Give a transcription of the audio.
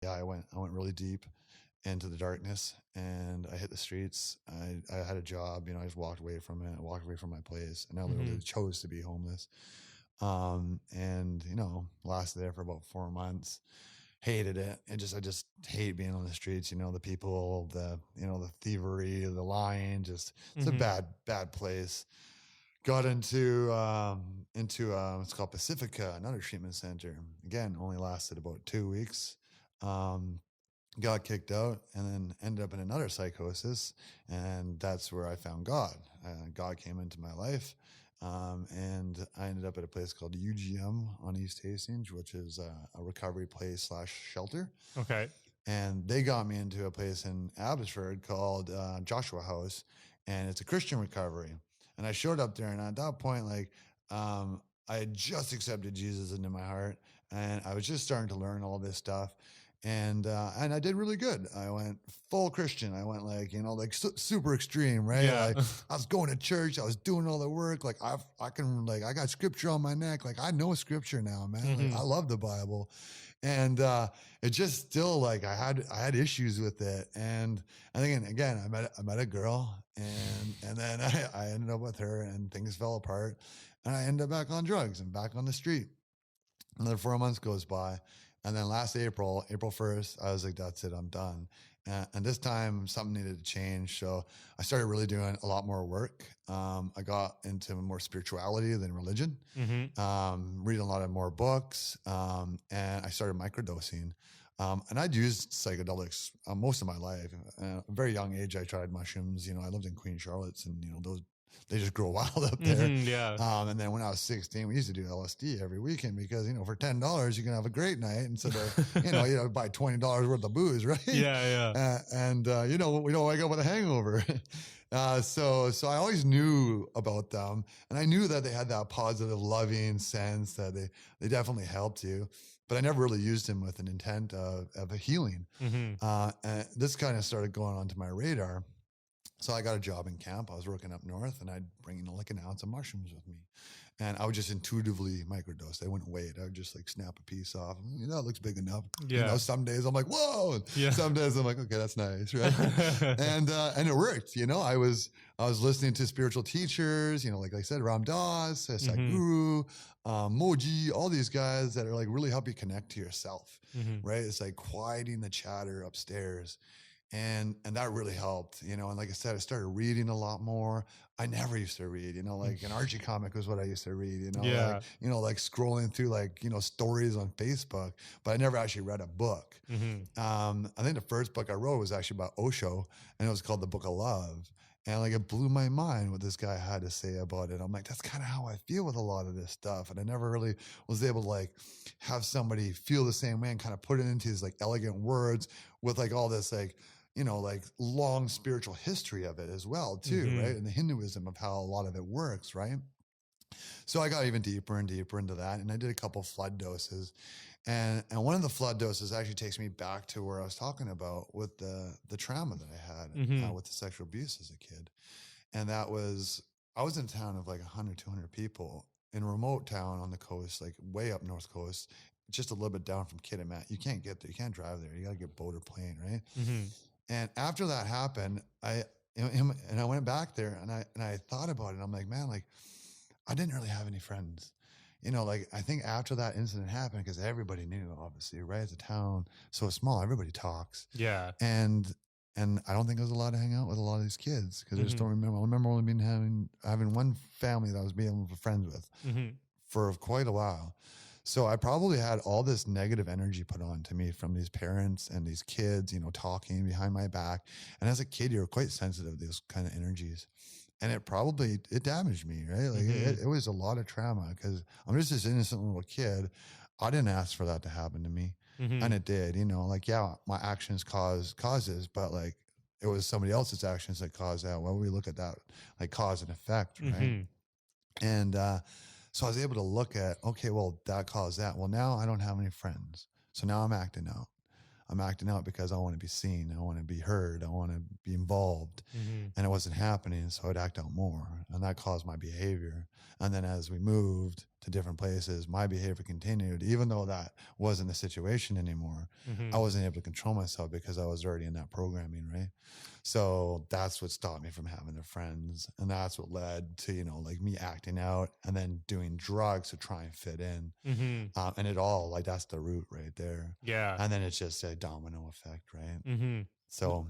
Yeah, I went really deep into the darkness, and I hit the streets. I had a job, I just walked away from it. I walked away from my place, and I literally Mhm. chose to be homeless. And lasted there for about 4 months. Hated it. I just hate being on the streets. The people, the thievery, the lying. Just it's a Mhm. bad place. Got into it's called Pacifica, another treatment center. Again, only lasted about 2 weeks. Um, got kicked out, and then ended up in another psychosis, and that's where I found God. God came into my life, and I ended up at a place called UGM on East Hastings, which is a recovery place slash shelter. Okay. And they got me into a place in Abbotsford called Joshua House, and it's a Christian recovery. And I showed up there, and at that point, I had just accepted Jesus into my heart, and I was just starting to learn all this stuff. And I did really good. I went full Christian. I went super extreme, right? Yeah. I was going to church. I was doing all the work. I got scripture on my neck. Like I know scripture now, man. Like I Mhm. love the Bible, and it just still like I had issues with it. And again, I met a girl, and then I ended up with her, and things fell apart, and I ended up back on drugs and back on the street. Another 4 months goes by, and then last April 1st, I was like, that's it, I'm done. And this time something needed to change, so I started really doing a lot more work. I got into more spirituality than religion, Mhm. reading a lot of more books, and I started microdosing. And I'd used psychedelics most of my life. At a very young age, I tried mushrooms. I lived in Queen Charlotte's, and those they just grow wild up there. Mhm. Yeah. And then when I was 16, we used to do LSD every weekend because for $10 you can have a great night instead of buy $20 worth of booze, right? Yeah, yeah. And we don't wake up with a hangover. So I always knew about them, and I knew that they had that positive, loving sense that they definitely helped you, but I never really used them with an intent of a healing. Mhm. And this kind of started going onto my radar. So I got a job in camp. I was working up north, and I'd bring like an ounce of mushrooms with me, and I would just intuitively microdose. I wouldn't wait. I would just like snap a piece off. It looks big enough. Yeah. Some days I'm like, whoa. And Yeah. some days I'm like, okay, that's nice, right? And it worked. I was listening to spiritual teachers. Like I said, Ram Dass, Mhm. Sadhguru, Moji, all these guys that are like really help you connect to yourself, Mhm. right? It's like quieting the chatter upstairs, and that really helped. And like I said, I started reading a lot more. I never used to read. Like an Archie comic was what I used to read. Yeah. Like scrolling through stories on Facebook, but I never actually read a book. Mhm. I think the first book I wrote was actually about Osho, and it was called The Book of Love. And like it blew my mind what this guy had to say about it. I'm like, that's kind of how I feel with a lot of this stuff. And I never really was able to like have somebody feel the same way and kind of put it into these like elegant words with like all this like long spiritual history of it as well too, right? Mhm. And the Hinduism of how a lot of it works, right? So I got even deeper and deeper into that, and I did a couple flood doses, and one of the flood doses actually takes me back to where I was talking about with the trauma that I had Mhm. with the sexual abuse as a kid, and that was I was in a town of like 100, 200 people in a remote town on the coast, like way up north coast, just a little bit down from Kitimat. You can't get there, you can't drive there, you got to get boat or plane, right? Mhm. And after that happened, I went back there, and I thought about it. I'm like, man, like I didn't really have any friends. Like I think after that incident happened, because everybody knew, obviously, right? It's a town so small, everybody talks. Yeah. And I don't think I was allowed to hang out with a lot of these kids because I just Mhm. don't remember. I remember only having one family that I was being friends with Mhm. for quite a while. So I probably had all this negative energy put on to me from these parents and these kids, talking behind my back. And as a kid, you're quite sensitive to those kind of energies. And it damaged me, right? Like Mhm. it was a lot of trauma because I'm just this innocent little kid. I didn't ask for that to happen to me. And Mhm. it did, like, yeah, my actions causes, but like it was somebody else's actions that caused that. Well, we look at that like cause and effect, right? Mhm. And so I was able to look at, okay, well, that caused that. Well, now I don't have any friends. So now I'm acting out. I'm acting out because I want to be seen. I want to be heard. I want to be involved. Mm-hmm. And it wasn't happening. So I'd act out more. And that caused my behavior. And then as we moved to different places, my behavior continued, even though that wasn't the situation anymore. Mm-hmm. I wasn't able to control myself because I was already in that programming, right? So that's what stopped me from having the friends. And that's what led to, you know, like me acting out and then doing drugs to try and fit in. Mm-hmm. And it all, like, that's the root right there. Yeah. And then it's just a domino effect, right? Mm-hmm. So